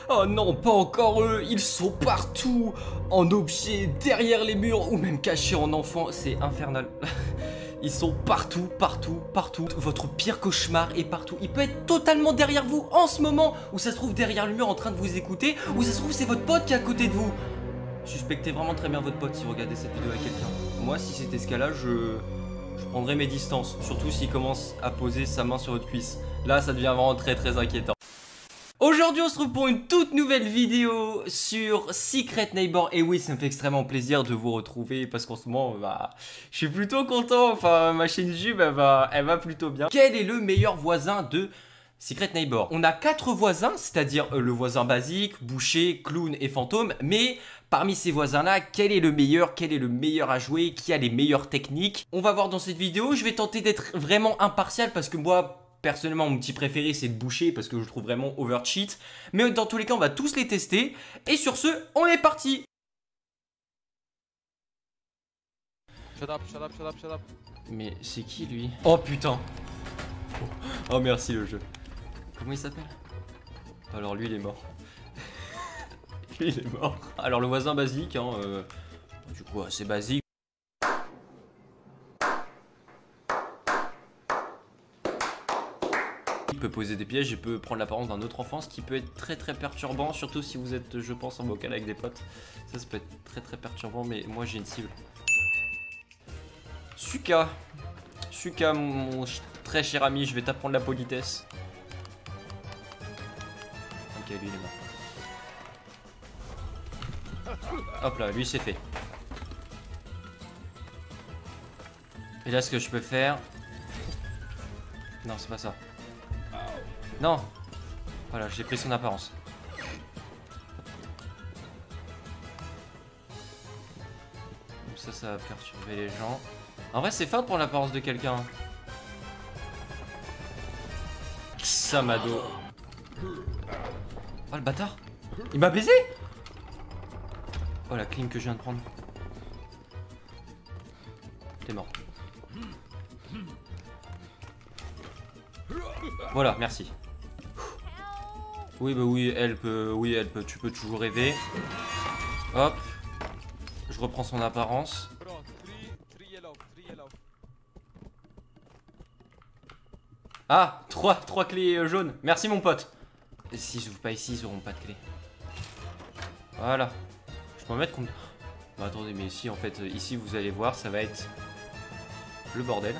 Oh non, pas encore eux, ils sont partout, en objets, derrière les murs ou même cachés en enfants, c'est infernal. Ils sont partout, partout, partout. Votre pire cauchemar est partout. Il peut être totalement derrière vous en ce moment, ou ça se trouve derrière le mur en train de vous écouter, ou ça se trouve c'est votre pote qui est à côté de vous. Suspectez vraiment très bien votre pote si vous regardez cette vidéo avec quelqu'un. Moi, si c'était ce cas-là, je prendrais mes distances, surtout s'il commence à poser sa main sur votre cuisse. Là, ça devient vraiment très très inquiétant. Aujourd'hui, on se retrouve pour une toute nouvelle vidéo sur Secret Neighbor. Et oui, ça me fait extrêmement plaisir de vous retrouver parce qu'en ce moment, je suis plutôt content. Enfin, ma chaîne YouTube, elle va plutôt bien. Quel est le meilleur voisin de Secret Neighbor? On a 4 voisins, c'est-à-dire le voisin basique, boucher, clown et fantôme. Mais parmi ces voisins-là, quel est le meilleur à jouer? Qui a les meilleures techniques? On va voir dans cette vidéo. Je vais tenter d'être vraiment impartial parce que moi... personnellement, mon petit préféré, c'est le boucher parce que je le trouve vraiment overcheat. Mais dans tous les cas, on va tous les tester. Et sur ce, on est parti. Shut up, shut up, shut up, shut up. Mais c'est qui lui? Oh putain. Oh merci le jeu. Comment il s'appelle? Alors lui, il est mort. Lui, il est mort. Alors le voisin basique, hein, du coup, c'est basique. Il peut poser des pièges et peut prendre l'apparence d'un autre enfant, ce qui peut être très très perturbant, surtout si vous êtes, je pense, en vocal avec des potes. Ça peut être très très perturbant, mais moi j'ai une cible. Suka, mon très cher ami, je vais t'apprendre la politesse. Ok, lui il est mort. Hop là, lui c'est fait. Et là ce que je peux faire... Non, c'est pas ça. Non. Voilà, j'ai pris son apparence. Comme ça va perturber les gens. En vrai, c'est fort pour l'apparence de quelqu'un. Samado. Oh, le bâtard. Il m'a baisé. Oh, la clim que je viens de prendre. T'es mort. Voilà, merci. Oui, bah oui, elle peut, tu peux toujours rêver. Hop. Je reprends son apparence. Ah, 3 clés jaunes. Merci mon pote. S'ils s'ouvrent pas ici, ils auront pas de clés. Voilà. Je peux en mettre combien? Bah attendez, mais ici en fait, ici vous allez voir, ça va être le bordel.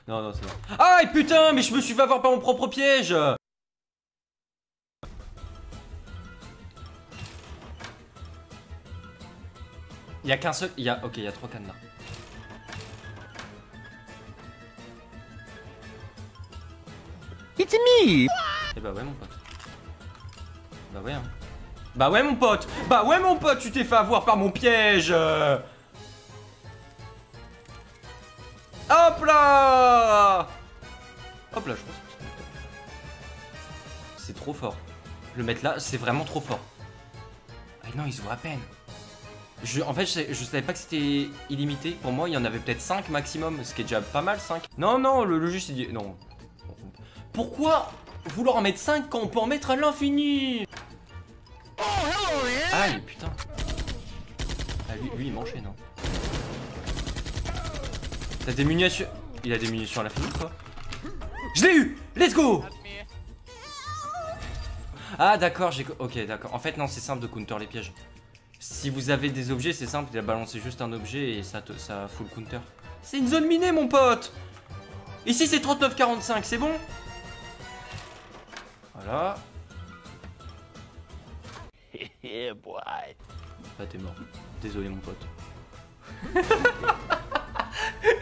Non, non, c'est bon. Aïe putain, mais je me suis fait avoir par mon propre piège. Il y a qu'un seul... Ok, il y a 3 cannes là. It's me. Eh bah ouais mon pote. Bah ouais hein. Bah ouais mon pote. Bah ouais mon pote, tu t'es fait avoir par mon piège. Hop là. Hop là, je pense que c'est trop fort. Le mettre là, c'est vraiment trop fort. Ah non, ils ouvrent à peine. En fait, je savais pas que c'était illimité. Pour moi, il y en avait peut-être 5 maximum, ce qui est déjà pas mal, 5. Non, non, le jeu s'est dit... Non. Pourquoi vouloir en mettre 5 quand on peut en mettre à l'infini? Aïe, putain. Ah, lui il m'enchaîne, hein. T'as des munitions... Il a des munitions à l'infini, quoi. Je l'ai eu. Let's go. Ah, d'accord, j'ai... Ok, d'accord. En fait, non, c'est simple de counter les pièges. Si vous avez des objets, c'est simple, il a balancé juste un objet et ça full counter. C'est une zone minée, mon pote. Ici, c'est 39-45, c'est bon? Voilà. Yeah, boy. Ah, t'es mort. Désolé, mon pote.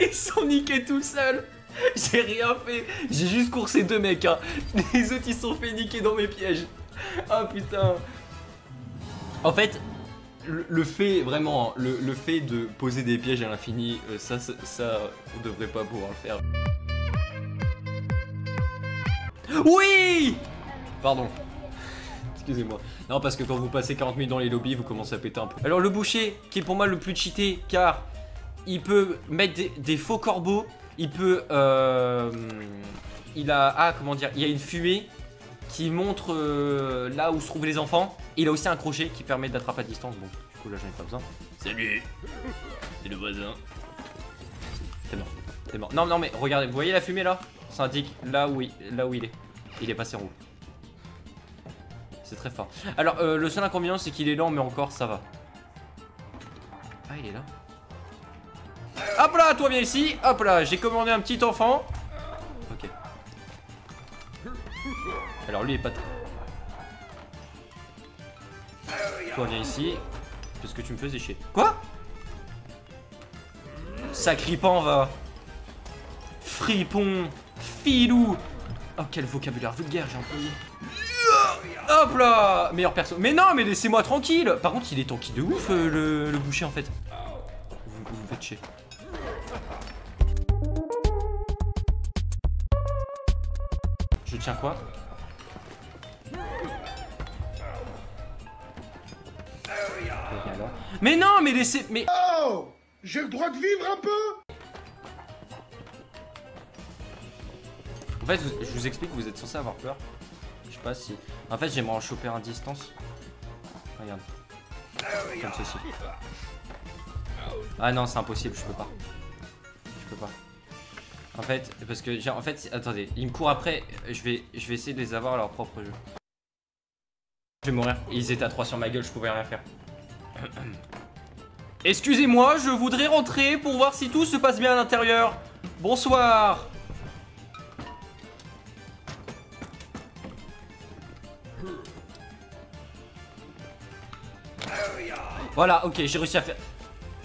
Ils sont niqués tout seuls. J'ai rien fait. J'ai juste coursé 2 mecs, hein. Les autres, ils sont fait niquer dans mes pièges. Ah, putain. En fait... Le fait, vraiment, le fait de poser des pièges à l'infini, ça, on devrait pas pouvoir le faire. Oui! Pardon. Excusez-moi. Non, parce que quand vous passez 40 minutes dans les lobbies, vous commencez à péter un peu. Alors le boucher, qui est pour moi le plus cheaté, car il peut mettre des faux corbeaux. Il peut... il a... Ah, comment dire? Il y a une fumée qui montre là où se trouvent les enfants. Il a aussi un crochet qui permet d'attraper à distance. Bon, du coup là j'en ai pas besoin. Salut. C'est le voisin. T'es mort. T'es mort. Non, non, mais regardez, vous voyez la fumée là? Ça indique là où il est. Il est passé en haut. C'est très fort. Alors, le seul inconvénient, c'est qu'il est lent, mais encore, ça va. Ah, il est là. Hop là, toi, viens ici. Hop là, j'ai commandé un petit enfant. Ok. Alors, lui, il est pas... Toi, viens ici. Parce que tu me faisais chier. Quoi? Sacripant, va. Fripon. Filou. Oh, quel vocabulaire vulgaire j'ai employé. Hop là. Meilleur perso. Mais non, mais laissez-moi tranquille. Par contre, il est tanky de ouf, le boucher, en fait. Vous me faites chier. Je tiens quoi? Mais non, mais laissez... Mais... Oh, j'ai le droit de vivre un peu. En fait, je vous explique, vous êtes censé avoir peur. Je sais pas si... En fait, j'aimerais en choper un distance. Regarde. Comme ceci. Ah non, c'est impossible, je peux pas. Je peux pas. En fait, parce que j'ai... En fait, attendez, ils me courent après. Je vais essayer de les avoir à leur propre jeu. Je vais mourir. Ils étaient à 3 sur ma gueule, je pouvais rien faire. Excusez-moi, je voudrais rentrer pour voir si tout se passe bien à l'intérieur. Bonsoir. Voilà, ok, j'ai réussi à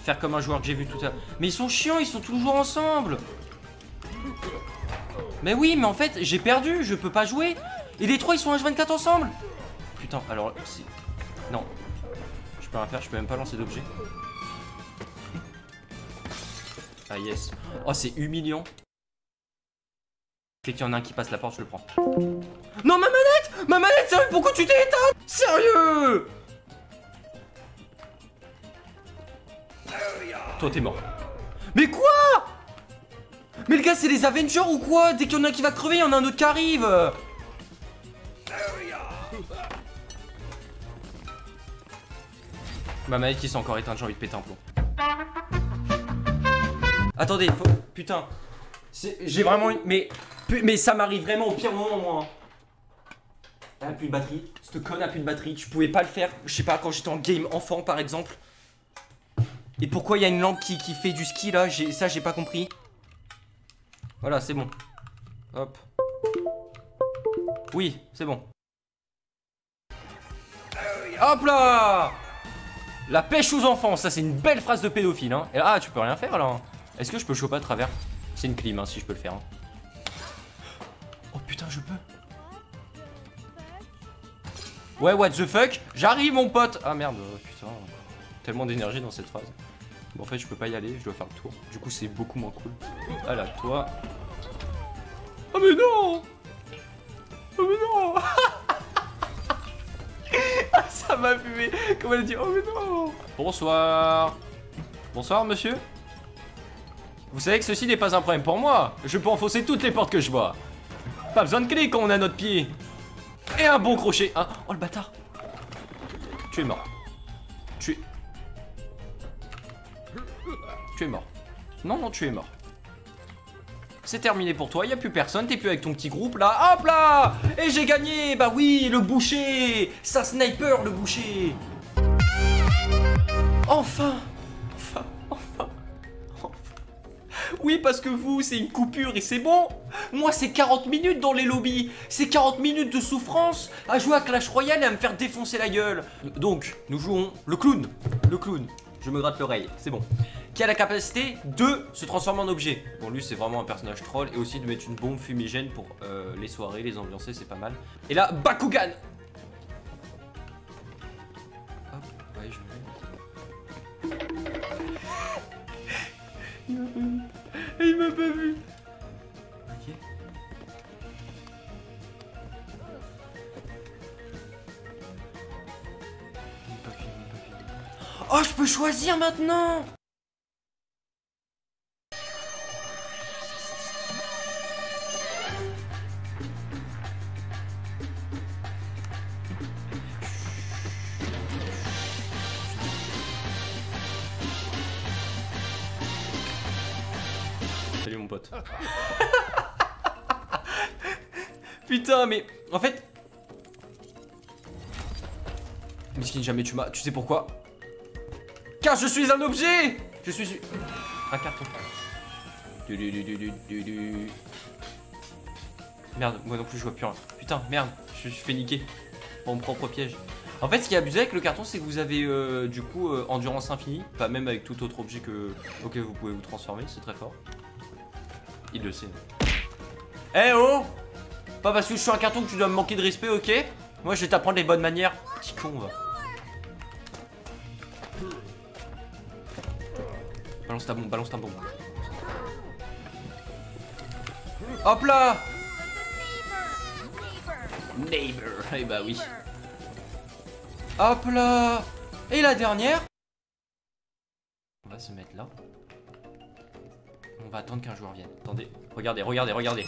faire comme un joueur que j'ai vu tout à l'heure. Mais ils sont chiants, ils sont toujours ensemble. Mais oui, mais en fait, j'ai perdu, je peux pas jouer. Et les trois, ils sont H24 ensemble. Putain, alors, si... Non. Je peux rien faire, je peux même pas lancer d'objet. Ah yes. Oh, c'est humiliant. Dès qu'il y en a un qui passe la porte, je le prends. Non, ma manette! Ma manette, sérieux, pourquoi tu t'es éteinte? Sérieux? Toi, t'es mort. Mais quoi? Mais le gars, c'est les Avengers ou quoi? Dès qu'il y en a un qui va crever, il y en a un autre qui arrive. Ma manette qui s'est encore éteinte, j'ai envie de péter un plomb. Attendez, faut... Putain. J'ai vraiment une... Mais ça m'arrive vraiment au pire moment, moi. Elle a plus de batterie. Cette conne a plus de batterie. Tu pouvais pas le faire, je sais pas, quand j'étais en game enfant, par exemple. Et pourquoi il y a une lampe qui fait du ski, là? Ça, j'ai pas compris. Voilà, c'est bon. Hop. Oui, c'est bon. Hop là! La pêche aux enfants, ça c'est une belle phrase de pédophile, hein. Et là, ah, tu peux rien faire, là. Est-ce que je peux choper à travers? C'est une clim, hein, si je peux le faire. Hein. Oh putain, je peux. Ouais, what the fuck? J'arrive, mon pote. Ah merde, putain. Tellement d'énergie dans cette phrase. Bon, en fait, je peux pas y aller, je dois faire le tour. Du coup, c'est beaucoup moins cool. Ah là, toi. Oh mais non! Oh mais non! Ah, ça m'a fumé. Comment elle a dit? Oh mais non! Bonsoir. Bonsoir, monsieur. Vous savez que ceci n'est pas un problème pour moi. Je peux enfoncer toutes les portes que je vois. Pas besoin de clé quand on a notre pied. Et un bon crochet. Hein? Oh le bâtard. Tu es mort. Tu es mort. Non, non, tu es mort. C'est terminé pour toi, y a plus personne, t'es plus avec ton petit groupe là. Hop là! Et j'ai gagné! Bah oui, le boucher! Ça sniper le boucher! Enfin! Enfin! Oui, parce que vous, c'est une coupure et c'est bon. Moi, c'est 40 minutes dans les lobbies. C'est 40 minutes de souffrance à jouer à Clash Royale et à me faire défoncer la gueule. Donc, nous jouons le clown. Le clown. Je me gratte l'oreille, c'est bon. Qui a la capacité de se transformer en objet. Bon, lui, c'est vraiment un personnage troll. Et aussi de mettre une bombe fumigène pour les soirées, les ambiancer, c'est pas mal. Et là, Bakugan. Hop, ouais, je vais... Il m'a pas vu. Ok. Oh, je peux choisir maintenant. Salut mon pote. Putain, mais en fait... Miskin, jamais tu m'as... Tu sais pourquoi? Car je suis un objet. Je suis... un carton. Merde, moi non plus je vois plus rien. Putain, merde, je suis fait niquer. Mon propre piège. En fait, ce qui est abusé avec le carton, c'est que vous avez du coup endurance infinie. Pas même avec tout autre objet que... Ok, vous pouvez vous transformer, c'est très fort. Il le sait. Eh oh! Pas parce que je suis un carton que tu dois me manquer de respect, ok? Moi, je vais t'apprendre les bonnes manières. Petit con, va. Balance ta bombe, balance ta bombe. Hop là! Neighbor. Eh bah oui. Hop là! Et la dernière? On va se mettre là. On va attendre qu'un joueur vienne. Attendez, regardez, regardez, regardez.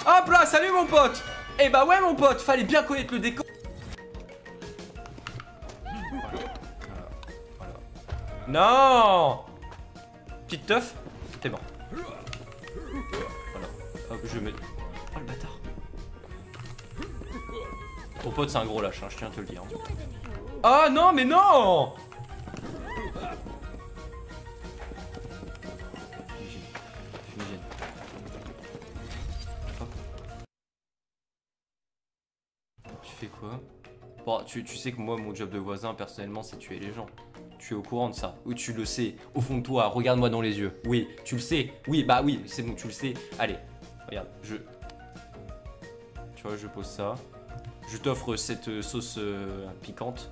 Hop là, salut mon pote! Eh bah ouais mon pote, fallait bien connaître le décor. Voilà. Non! Petite teuf, t'es mort. Voilà. Hop, je mets... Oh le bâtard. Ton pote c'est un gros lâche, hein, je tiens à te le dire. Ah non, mais non! Tu fais quoi? Bon, tu sais que moi, mon job de voisin, personnellement, c'est tuer les gens. Tu es au courant de ça? Oui, tu le sais. Au fond de toi, regarde-moi dans les yeux. Oui, tu le sais. Oui, bah oui, c'est bon, tu le sais. Allez, regarde, tu vois, je pose ça. Je t'offre cette sauce piquante.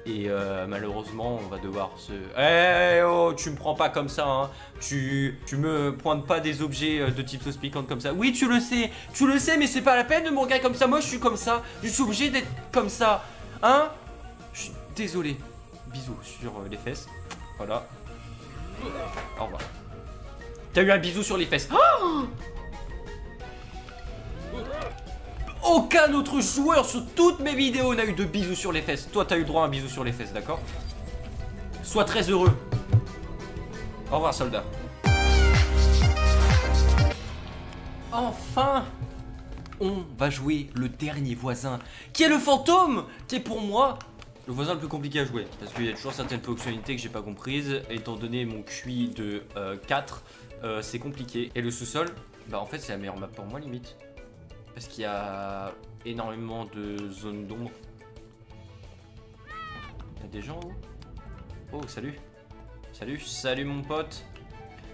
Et malheureusement, on va devoir se... Eh oh, tu me prends pas comme ça, hein. Tu me pointes pas des objets de type sauce piquante comme ça. Oui, tu le sais, mais c'est pas la peine de me regarder comme ça. Moi, je suis comme ça. Je suis obligé d'être comme ça. Hein? Je suis désolé. Bisous sur les fesses. Voilà. Au revoir. T'as eu un bisou sur les fesses. Oh! Aucun autre joueur sur toutes mes vidéos n'a eu de bisous sur les fesses. Toi, t'as eu droit à un bisou sur les fesses, d'accord? Sois très heureux. Au revoir, soldat. Enfin, on va jouer le dernier voisin, qui est le fantôme, qui est pour moi le voisin le plus compliqué à jouer. Parce qu'il y a toujours certaines fonctionnalités que j'ai pas comprises. Étant donné mon QI de 4, c'est compliqué. Et le sous-sol, bah en fait, c'est la meilleure map pour moi, limite. Parce qu'il y a énormément de zones d'ombre. Il y a des gens où? Oh, salut. Salut mon pote.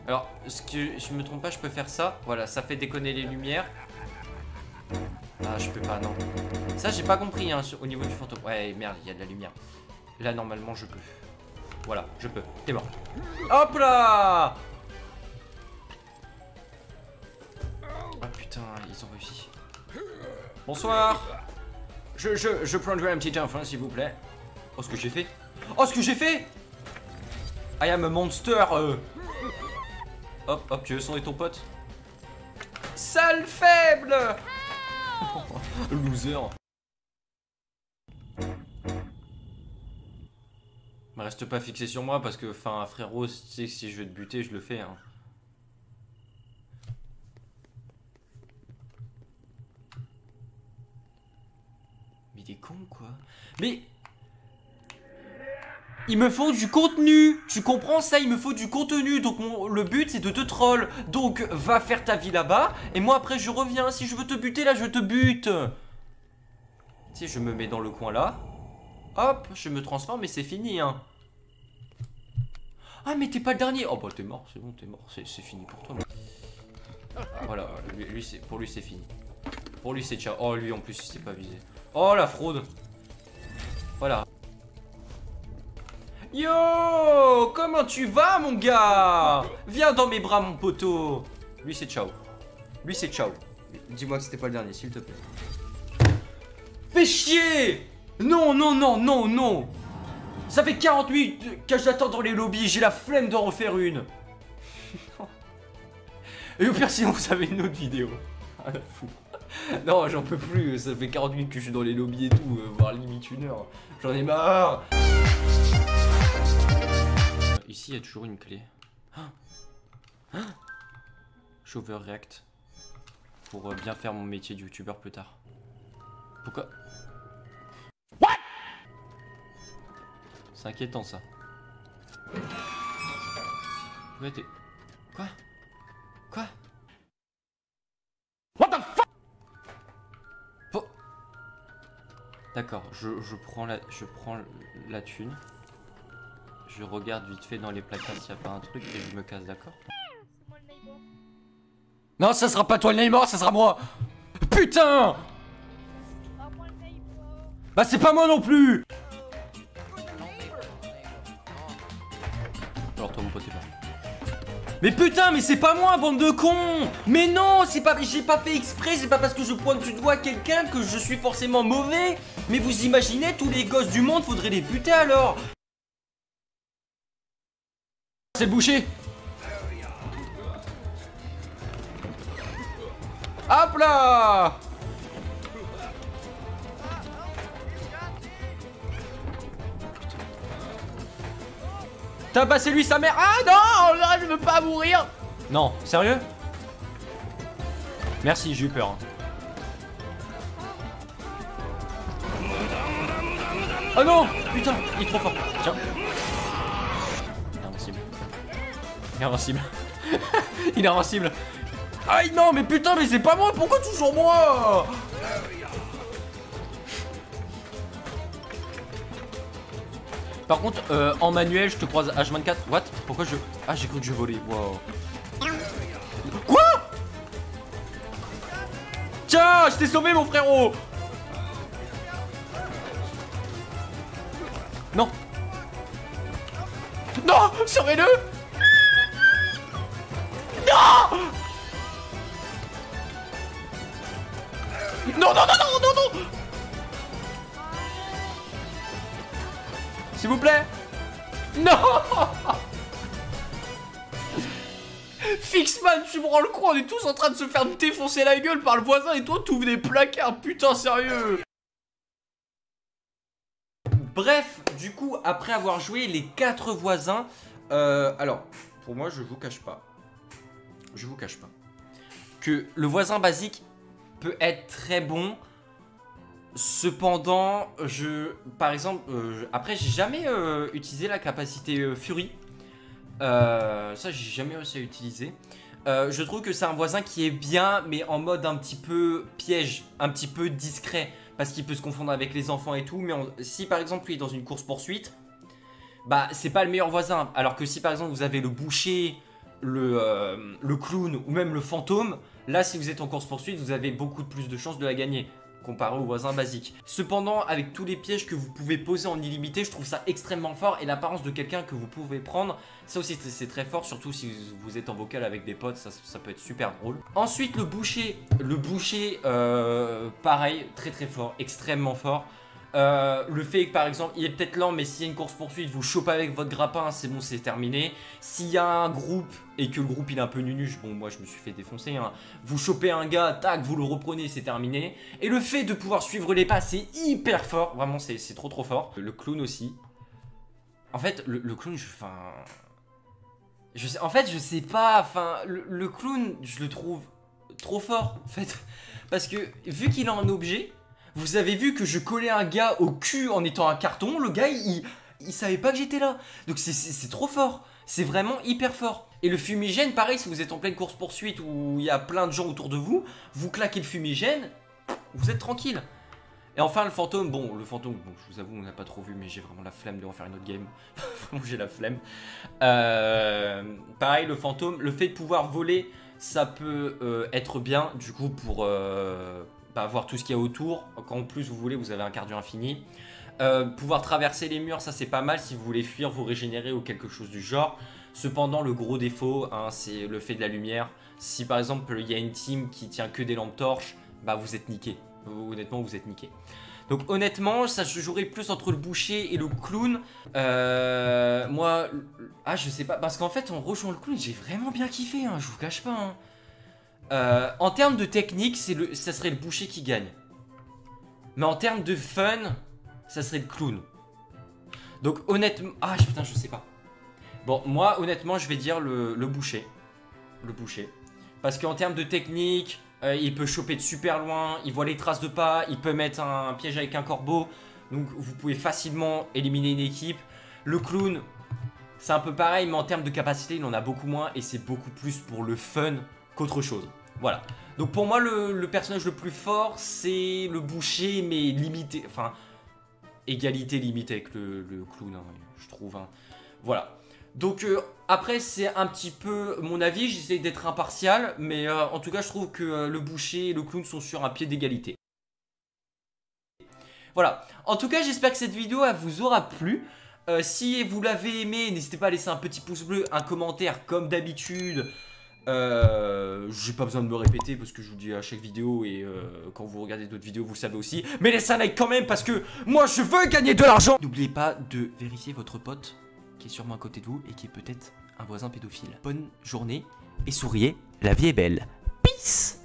Alors, ce que je me trompe pas, je peux faire ça. Voilà, ça fait déconner les lumières. Ah, je peux pas, non. Ça, j'ai pas compris, hein, au niveau du fantôme. Ouais, merde, il y a de la lumière. Là, normalement, je peux. Voilà, je peux. T'es mort. Hop là! Ah putain, ils ont réussi. Bonsoir. Je prendrai un petit enfant, s'il vous plaît. Oh, ce que j'ai fait. Oh, ce que j'ai fait. I am a monster. Hop, hop, tu veux sonner ton pote? Sale faible. Loser. Reste pas fixé sur moi parce que, enfin, frérot, tu sais que si je veux te buter, je le fais, hein. Mais il est con, quoi. Mais... il me faut du contenu. Tu comprends ça? Il me faut du contenu. Donc le but c'est de te troll. Donc va faire ta vie là-bas. Et moi après je reviens. Si je veux te buter là, je te bute. Tu sais, je me mets dans le coin là. Hop, je me transforme et c'est fini, hein. Ah mais t'es pas le dernier. Oh bah t'es mort, c'est bon, t'es mort. C'est fini pour toi. Voilà, pour lui c'est fini. Pour lui c'est ciao. Oh lui en plus il s'est pas visé. Oh la fraude. Voilà. Yo, comment tu vas mon gars? Viens dans mes bras mon poteau. Lui c'est ciao. Lui c'est ciao. Dis-moi que c'était pas le dernier s'il te plaît. Fais chier. Non, non, non, non, non. Ça fait 40 minutes que j'attends dans les lobbies, j'ai la flemme d'en refaire une. Et au pire, sinon vous avez une autre vidéo. Ah la fou. Non, j'en peux plus, ça fait 40 minutes que je suis dans les lobbies et tout, voire limite 1 heure. J'en ai marre. Ici, il y a toujours une clé. J'overreact pour bien faire mon métier de youtubeur plus tard. Pourquoi? What? C'est inquiétant ça. Pourquoi t'es... Quoi? Quoi? What the fuck? Oh. D'accord, je prends la thune. Je regarde vite fait dans les placards s'il n'y a pas un truc et je me casse, d'accord? Non, ça sera pas toi le Neymar, ça sera moi. Putain! Bah c'est pas moi non plus. Alors toi mon pote est là. Mais putain, mais c'est pas moi, bande de cons. Mais non, c'est pas, j'ai pas fait exprès, c'est pas parce que je pointe du doigt quelqu'un que je suis forcément mauvais. Mais vous imaginez, tous les gosses du monde, faudrait les buter alors. C'est le boucher. Hop là! Tabassez lui sa mère. Ah non, là, je veux pas mourir. Non, sérieux? Merci, j'ai eu peur. Oh non, putain, il est trop fort. Tiens. Invincible. Invincible. Il est invincible. Aïe non, mais putain, mais c'est pas moi. Pourquoi toujours moi? Par contre, en manuel, je te croise H24. What? Pourquoi je... Ah, j'ai cru que je volais. Wow. Quoi? Tiens, je t'ai sauvé, mon frérot. Non. Non, sauvez-le. Non. Non, non, non, non, non, non. S'il vous plaît. Non. Fixman, tu me rends le coup, on est tous en train de se faire défoncer la gueule par le voisin et toi tu ouvres des placards, putain sérieux. Bref, du coup, après avoir joué les 4 voisins, alors, pour moi je vous cache pas que le voisin basique peut être très bon. Cependant, par exemple, après j'ai jamais utilisé la capacité Fury. Ça j'ai jamais réussi à utiliser. Je trouve que c'est un voisin qui est bien, mais en mode un petit peu piège, un petit peu discret, parce qu'il peut se confondre avec les enfants et tout. Mais si par exemple il est dans une course poursuite, bah c'est pas le meilleur voisin. Alors que si par exemple vous avez le boucher, le clown ou même le fantôme, là si vous êtes en course poursuite, vous avez beaucoup plus de chances de la gagner comparé au voisin basique. Cependant, avec tous les pièges que vous pouvez poser en illimité, je trouve ça extrêmement fort, et l'apparence de quelqu'un que vous pouvez prendre, ça aussi c'est très fort, surtout si vous êtes en vocal avec des potes, ça peut être super drôle. Ensuite le boucher, pareil, très très fort, extrêmement fort. Le fait que par exemple il est peut-être lent, mais s'il y a une course poursuite, vous chopez avec votre grappin, c'est bon, c'est terminé. S'il y a un groupe et que le groupe il est un peu nunuche, bon moi je me suis fait défoncer hein, vous chopez un gars, tac, vous le reprenez, c'est terminé. Et le fait de pouvoir suivre les pas, c'est hyper fort, vraiment c'est trop fort. Le clown aussi. En fait le clown, en fait je sais pas, enfin le clown je le trouve trop fort en fait. Parce que vu qu'il a un objet, vous avez vu que je collais un gars au cul en étant un carton, le gars il savait pas que j'étais là. Donc c'est trop fort, c'est vraiment hyper fort. Et le fumigène, pareil, si vous êtes en pleine course poursuite où il y a plein de gens autour de vous, vous claquez le fumigène, vous êtes tranquille. Et enfin le fantôme, bon je vous avoue on n'a pas trop vu, mais j'ai vraiment la flemme de refaire une autre game. Vraiment j'ai la flemme. Pareil le fantôme, le fait de pouvoir voler, ça peut être bien du coup pour... voir tout ce qu'il y a autour. Quand en plus vous voulez, vous avez un cardio infini. Pouvoir traverser les murs, ça c'est pas mal si vous voulez fuir, vous régénérer ou quelque chose du genre. Cependant le gros défaut hein, c'est le fait de la lumière. Si par exemple il y a une team qui tient que des lampes torches, bah vous êtes niqué. Honnêtement vous êtes niqué. Donc honnêtement, ça se jouerait plus entre le boucher et le clown. Moi, je sais pas, parce qu'en fait, en rejouant le clown, j'ai vraiment bien kiffé, hein, je vous cache pas. Hein. En termes de technique, ça serait le boucher qui gagne. Mais en termes de fun, ça serait le clown. Donc honnêtement, putain, je sais pas. Bon, moi, honnêtement, je vais dire le boucher. Le boucher. Parce qu'en termes de technique, il peut choper de super loin, il voit les traces de pas, il peut mettre un piège avec un corbeau. Donc vous pouvez facilement éliminer une équipe. Le clown, c'est un peu pareil, mais en termes de capacité, il en a beaucoup moins. Et c'est beaucoup plus pour le fun qu'autre chose. Voilà. Donc pour moi, le personnage le plus fort, c'est le boucher, mais limité. Enfin, égalité limitée avec le clown, hein, je trouve. Hein. Voilà. Donc après c'est un petit peu mon avis, j'essaie d'être impartial, mais en tout cas je trouve que le boucher et le clown sont sur un pied d'égalité. Voilà, en tout cas j'espère que cette vidéo vous aura plu. Si vous l'avez aimé, n'hésitez pas à laisser un petit pouce bleu, un commentaire comme d'habitude. J'ai pas besoin de me répéter parce que je vous dis à chaque vidéo et quand vous regardez d'autres vidéos vous le savez aussi. Mais laissez un like quand même parce que moi je veux gagner de l'argent. N'oubliez pas de vérifier votre pote qui est sûrement à côté de vous et qui est peut-être un voisin pédophile. Bonne journée et souriez, la vie est belle. Peace.